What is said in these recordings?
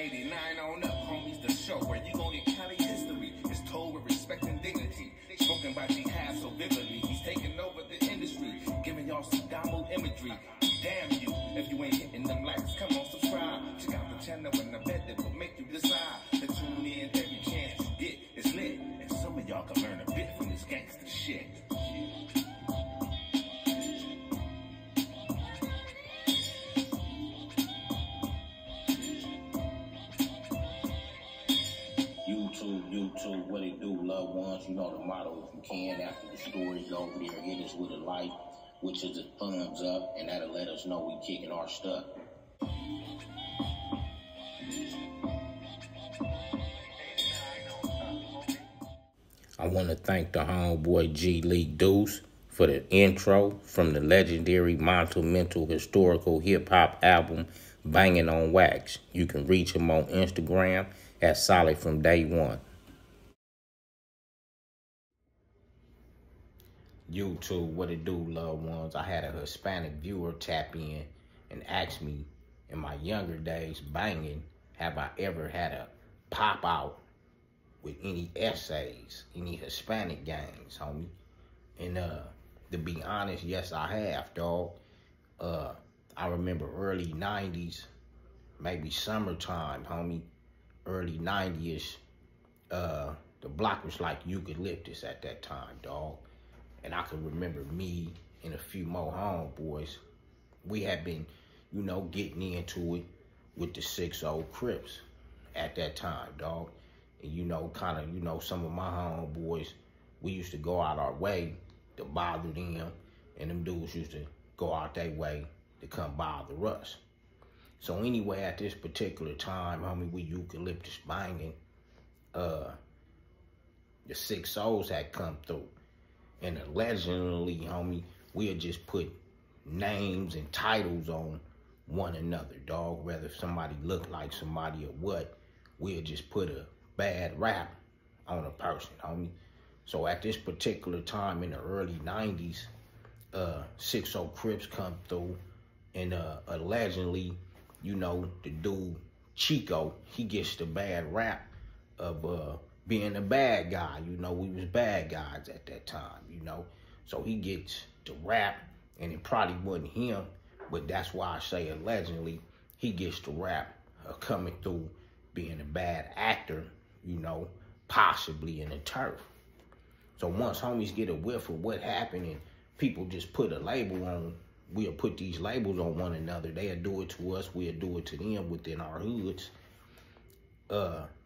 89 on up, homies, the show where you gon' get Cali history. It's told with respect and dignity. Spoken by Jihad so vividly. He's taking over the industry, giving y'all some download imagery. Damn you, if you ain't hitting them likes, come on, subscribe. Check out the channel and I bet that will make you decide to tune in every chance you get. It's lit, and some of y'all can learn a bit from this gangster shit. YouTube, what it do, loved ones? You know the motto, if you can, after the story, go over there, hit us with a like, which is a thumbs up, and that'll let us know we kicking our stuff. I want to thank the homeboy G League Deuce for the intro from the legendary monumental historical hip-hop album, Banging on Wax. You can reach him on Instagram at Solid From Day One. YouTube, what it do, loved ones? I had a Hispanic viewer tap in and ask me, in my younger days banging, have I ever had a pop out with any essays, any Hispanic gangs, homie? And to be honest, yes, I have, dog. I remember early 90s, maybe summertime, homie, early 90s, the block was like eucalyptus at that time, dog. And I can remember me and a few more homeboys, we had been, you know, getting into it with the 6-0 Crips at that time, dog. And, you know, kind of, you know, some of my homeboys, we used to go out our way to bother them, and them dudes used to go out their way to come bother us. So anyway, at this particular time, homie, we eucalyptus banging, the 6-0s had come through. And allegedly, homie, we'll just put names and titles on one another, dog. Whether somebody look like somebody or what, we'll just put a bad rap on a person, homie. So at this particular time in the early 90s, 6-0 Crips come through, and allegedly, you know, the dude Chico, he gets the bad rap of being a bad guy. You know, we was bad guys at that time, you know. So he gets the rap, and it probably wasn't him, but that's why I say allegedly he gets the rap coming through being a bad actor, you know, possibly in the turf. So once homies get a whiff of what happened and people just put a label on, we'll put these labels on one another. They'll do it to us, we'll do it to them within our hoods.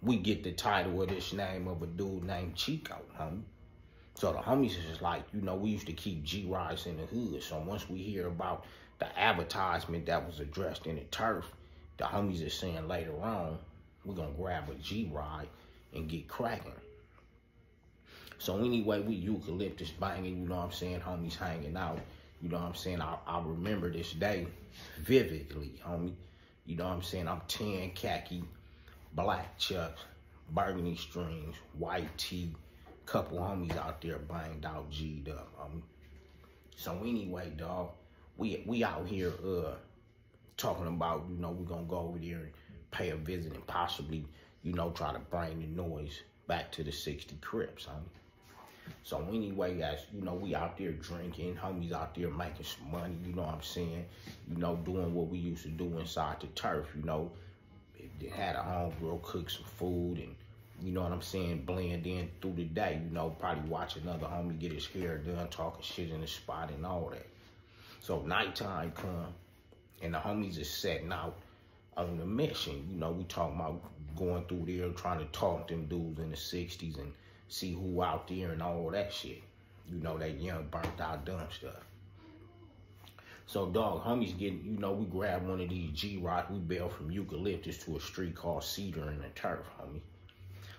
We get the title of this name of a dude named Chico, homie. So the homies is like, you know, we used to keep G-Rides in the hood. So once we hear about the advertisement that was addressed in the turf, the homies is saying later on, we're going to grab a G-Ride and get cracking. So anyway, we eucalyptus banging, you know what I'm saying, homies hanging out. You know what I'm saying? I remember this day vividly, homie. You know what I'm saying? I'm tan khaki, black chucks, burgundy strings, white tee, couple homies out there banged out, G'd up, homie. So anyway, dog, we out here talking about, you know, we're gonna go over there and pay a visit and possibly, you know, try to bring the noise back to the 60 Crips, homie. So anyway, guys, you know, we out there drinking, homies out there making some money, you know what I'm saying? You know, doing what we used to do inside the turf, you know. They had a homegirl cook some food and, you know what I'm saying, blend in through the day, you know, probably watch another homie get his hair done, talking shit in the spot and all that. So nighttime come and the homies is setting out on the mission. You know, we talking about going through there, trying to talk them dudes in the 60s and see who out there and all that shit. You know, that young, burnt out, dumb stuff. So, dog, homies getting, you know, we grab one of these G-Rock, we bail from Eucalyptus to a street called Cedar in the turf, homie.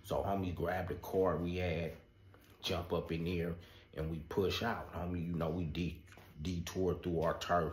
So, homies grab the car we had, jump up in there, and we push out, homie. You know, we detour through our turf,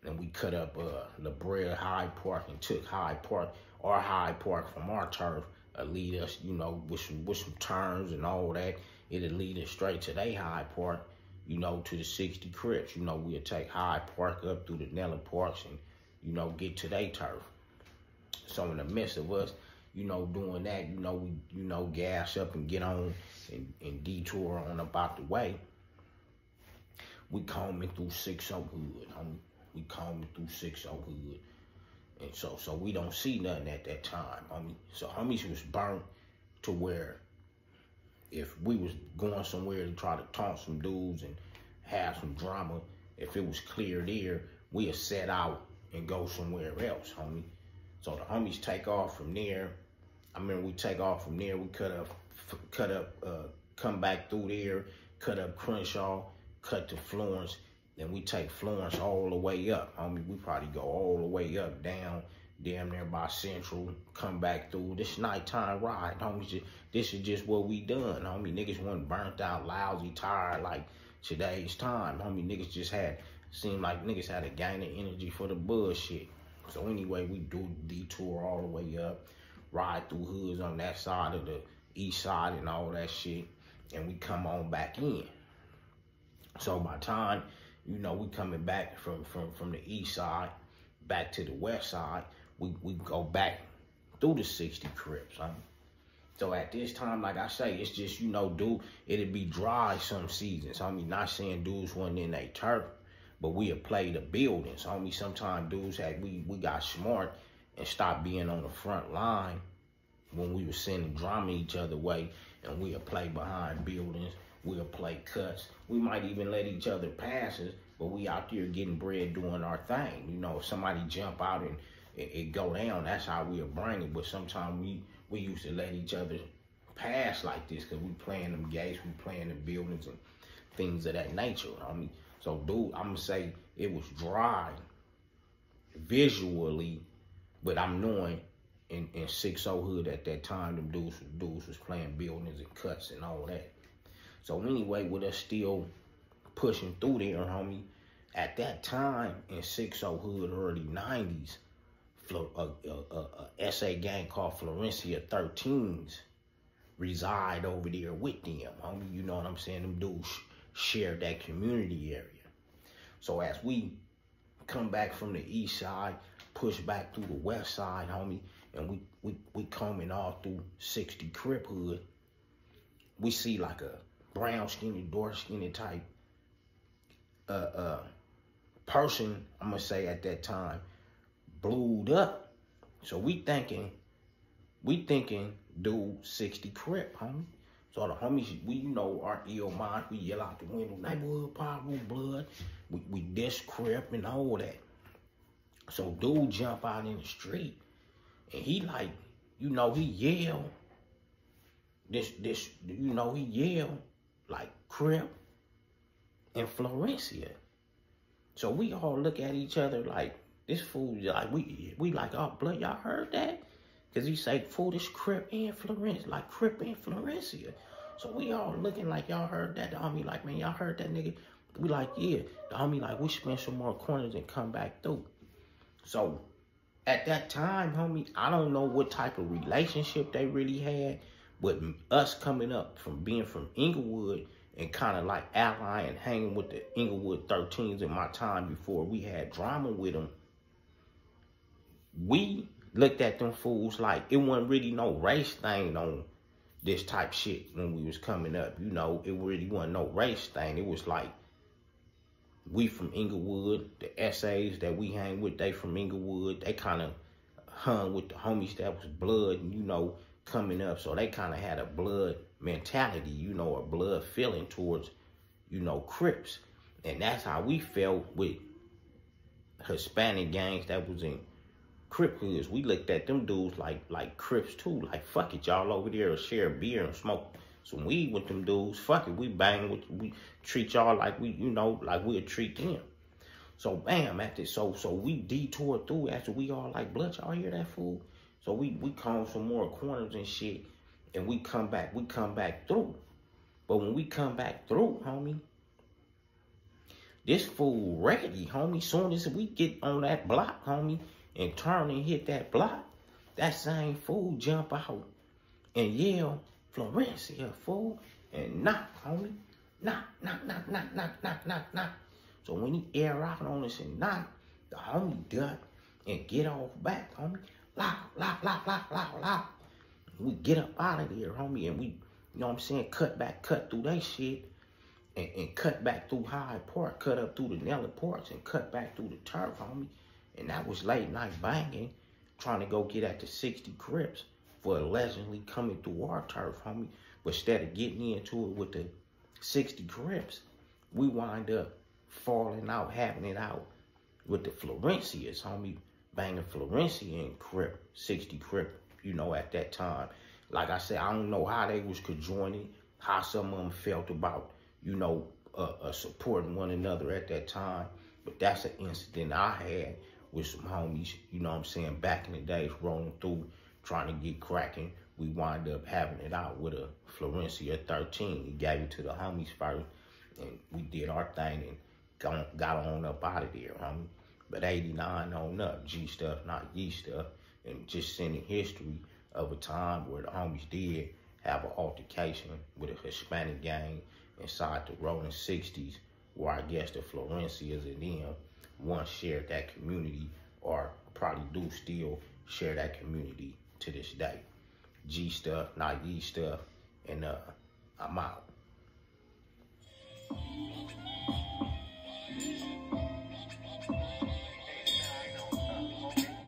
and we cut up La Brea High Park and took High Park, our High Park from our turf, lead us, you know, with some turns and all that. It'll lead us straight to their High Park, you know, to the 60 Crips. You know, we'll take High Park up through the Nella Parks and, you know, get to their turf. So in the midst of us, doing that, we, gas up and get on and detour on about the way. We combing through 6-0 hood, homie. We combing through 6-0 hood. And so we don't see nothing at that time, homie. So homies was burnt to where if we was going somewhere to try to taunt some dudes and have some drama, if it was clear there, we'd set out and go somewhere else, homie. So the homies take off from there. I remember we take off from there, we come back through there, cut up Crenshaw, cut to Florence, then we take Florence all the way up, homie. We probably go all the way up, down, damn near by Central, come back through. This nighttime ride, homie. This is just what we done, homie. Niggas wasn't burnt out, lousy, tired like today's time, homie. Niggas just seemed like niggas had a gain of energy for the bullshit. So anyway, we do detour all the way up, ride through hoods on that side of the east side and all that shit, and we come on back in. So by the time, we coming back from the east side back to the west side, we go back through the 60 Crips, homie. So at this time, like I say, it's just, dude, it'd be dry some seasons, homie. Not saying dudes wasn't in their turf, but we had played the buildings, homie. Sometimes dudes we got smart and stopped being on the front line when we were sending drama each other way, and we'll play behind buildings, we'll play cuts. We might even let each other passes, but we out there getting bread doing our thing. If somebody jump out and it go down, that's how we'll bring it. But sometimes we used to let each other pass like this because we playing them gates, we playing the buildings and things of that nature, homie. So, dude, I'm going to say it was dry visually, but I'm knowing in 6-0 hood at that time, them dudes was playing buildings and cuts and all that. So anyway, with us still pushing through there, homie, at that time in 6-0 hood, early 90s, a SA gang called F.13s reside over there with them, homie. You know what I'm saying? Them dudes share that community area. So as we come back from the east side, push back through the west side, homie, and we coming all through 60 Crip hood, we see like a brown skinny, dark skinny type person, I'm gonna say at that time, blued up. So we thinking dude 60 Crip, homie. So the homies, we our ill mind, we yell out the window, neighborhood power, blood. We diss Crip and all that. So dude jump out in the street and he like, he yell. He yell like Crip and Florencia. So we all look at each other like, this fool, like we like, oh, blood, y'all heard that? Because he say, fool, this Crip and Florencia, like Crip and Florencia. So we all looking like, y'all heard that? The homie like, man, y'all heard that nigga? We like, yeah. The homie like, we spend some more corners and come back through. So at that time, homie, I don't know what type of relationship they really had, but us coming up from being from Inglewood and kind of like allying, hanging with the Inglewood 13s in my time before we had drama with them, we looked at them fools like it wasn't really no race thing on this type shit when we was coming up. It really wasn't no race thing. It was like, we from Inglewood, the essays that we hang with, they from Inglewood. They kind of hung with the homies that was blood, coming up. So they kind of had a blood mentality, a blood feeling towards, Crips. And that's how we felt with Hispanic gangs that was in Crip hoods. We looked at them dudes like Crips too. Like, fuck it, y'all over there to share beer and smoke some weed with them dudes. Fuck it, we bang with, we treat y'all like we, like we'll treat them. So bam, at this, so we detoured through after we all like, blood, y'all hear that fool? So we comb some more corners and shit, and we come back through. But when we come back through, homie, this fool ready, homie. Soon as we get on that block, homie, and turn and hit that block, that same fool jump out and yell, Florencia, fool, and knock, homie. Knock, knock, knock, knock, knock, knock, knock, knock. So when he air out on us and knock, the homie duck and get off back, homie. lock, lock, lock, lock, lock, lock. We get up out of there, homie, and we, you know what I'm saying, cut through that shit, and cut back through Hyde Park, cut up through the Nelly Parks, and cut back through the turf, homie. And that was late night banging, trying to go get at the 60 Crips for allegedly coming through our turf, homie. But instead of getting into it with the 60 Crips, we wind up falling out, having it out with the Florencias, homie, banging Florencia and Crip, 60 Crip, you know, at that time. Like I said, I don't know how they was conjoining, how some of them felt about, you know, supporting one another at that time. But that's an incident I had with some homies, you know what I'm saying, back in the days, rolling through, trying to get cracking. We wind up having it out with a Florencia 13. We gave it to the homies first, and we did our thing and got on up out of there, homie. But 89 on up, G stuff, not Ye stuff, and just sending history of a time where the homies did have an altercation with a Hispanic gang inside the rolling 60s, where I guess the Florencias and them once shared that community, or probably do still share that community to this day. G stuff, not Ye stuff, and I'm out.